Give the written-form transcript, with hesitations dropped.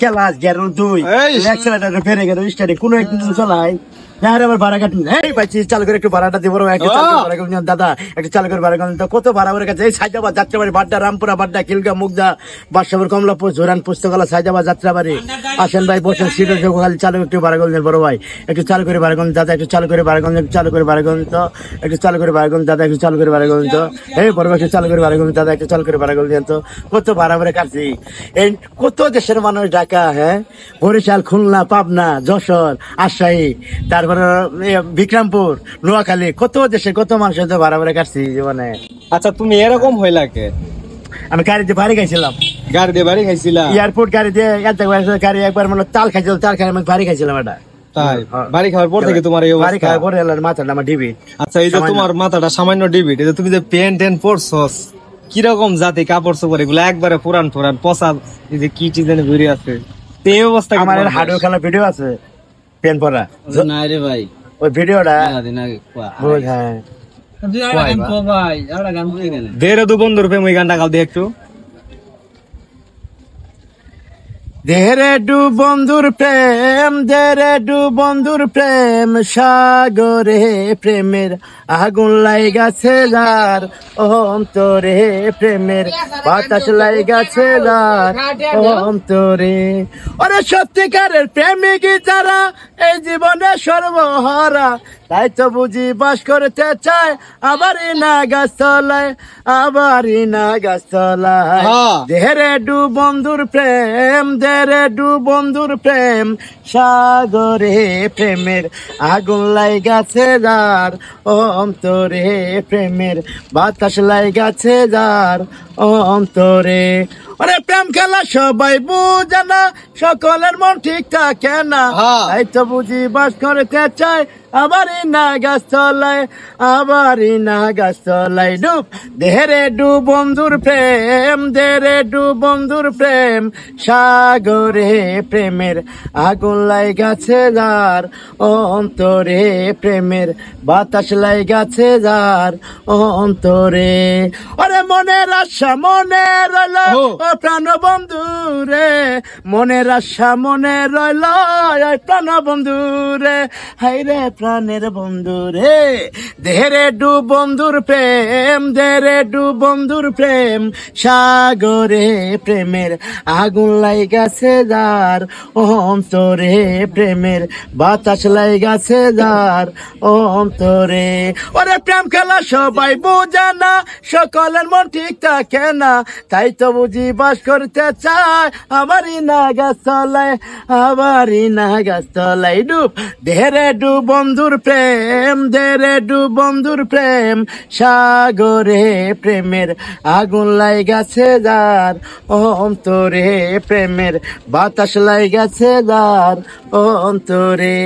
খেলা দুই ফেরে গেল কোনো একদিন চলাই আমার ভাড়া কাটুন এই পাইছি চালু করে একটু ভাড়াটা দিব দাদা একটু চালু করে ভাড়া কাটুন কত ভাড়া করে কাছে এই সাইদাবাদ যাত্রাবাড়ি বাড্ডা রামপুরা বাড্ডা খিলগা মুগদা বাদশাপুর কমলাপুর ঝোরান পুস্তকালা সাইদাবাদ যাত্রাবাড়ি আসেন ভাই বসেন সিটের খালি চালু একটু ভাড়া করলেন বড় ভাই একটু চালু করে ভাড়া করুন দাদা একটু চালু করে ভাড়া করুন একটু চালু করে ভাড়া করুন তো একটু চালু করে ভাড়া করুন দাদা একটু চালু করে ভাড়া করুন তো এই বড় ভাই একটু চালু করে ভাড়া করুন দাদা একটু চালু করে ভাড়া করুন তো কত ভাড়া করে কাটছি এই কত দেশের মানুষ ঢাকা হ্যাঁ বরিশাল খুলনা পাবনা যশোর রাজশাহী তারপরে বিক্রমপুর নোয়াখালী কত দেশে কত মানুষের তো ভাড়া ভাড়া কাটছি জীবনে। আচ্ছা তুমি এরকম হইলাকে আমি গাড়িতে বাড়ি খাইছিলাম গাড়ি দিয়ে বাড়ি খাইছিলাম এয়ারপোর্ট গাড়ি দিয়ে গাড়ি একবার মানে তাল খাইছিলাম তাল খাই আমি বাড়ি খাইছিলাম এটা তাই বাড়ি খাওয়ার পর থেকে তোমার এই বাড়ি খাওয়ার পরে মাথাটা আমার ডিবিট। আচ্ছা এই যে তোমার মাথাটা সামান্য ডিবিট এই যে তুমি যে প্যান্ট ট্যান্ট পরছস কিরকম জাতি কাপড় চোপড় এগুলো একবারে পুরান পুরান পচা এই যে কি চিজ ঘুরে আছে এই অবস্থা আমার হার্ডওয়্যার খেলা ভিডিও আছে প্যান্ট পরা না রে ভাই ওই ভিডিওটা হ্যাঁ দেড় দু বন্ধুর প্রেম ওই গানটা গাও দিয়ে একটু দেরে ডু বন্ধুর প্রেম দেরে ডু বন্ধুর প্রেম সাগরে প্রেমের আগুন লাইগাছে যার অন্তরে প্রেমের বাতাস লাইগাছে যার অন্তরে ওরে সত্যিকারের প্রেমিক যারা এই জীবনে সর্বহারা তাই তো বুঝি বাস করতে চায় আবারই না গাছতলায় আবারই না গাছতলায় দেরে ডু বন্ধুর প্রেম দেরে ডু বন্ধুর প্রেম সাগরে প্রেমের আগুন লাইগাছে যার অন্তরে প্রেমের বাতাস লাইগাছে যার অন্তরে ওরে প্রেম খেলা সবাই বুঝে না সকলের মন ঠিক থাকে না তাই তো বুঝি বাস করতে চায় আবারই না গাছতলায় আবারই না গাছতলায় ডুব দেরে ডু বন্ধুর প্রেম দেরে ডু বন্ধুর প্রেম সাগরে প্রেমের আগুন লাইগাছে যার অন্তরে প্রেমের বাতাস লাইগাছে যার অন্তরে ওরে মনের আশা মনে রইল ও প্রাণ বন্ধু রে মনের আশা মনে রইল প্রাণ বন্ধু রে হাই রে প্রাণের বন্ধু রে দেরে ডু বন্ধুর প্রেম দেরে ডু বন্ধুর প্রেম সাগরে প্রেমের আগুন লাইগাছে যার অন্তরে প্রেমের বাতাস লাইগাছে যার অন্তরে ওরে প্রেম খেলা সবাই বোঝে না সকলের মন ঠিক থাকে না তাই তো বুঝি বাস করতে চায় আবারই না গাছতলায় আবারই না গাছতলায় ডুব দেরে ডু বন্ধুর প্রেম দেরে ডু বন্ধুর প্রেম সাগরে প্রেমের আগুন লাইগাছে যার অন্তরে প্রেমের বাতাস লাইগাছে যার অন্তরে।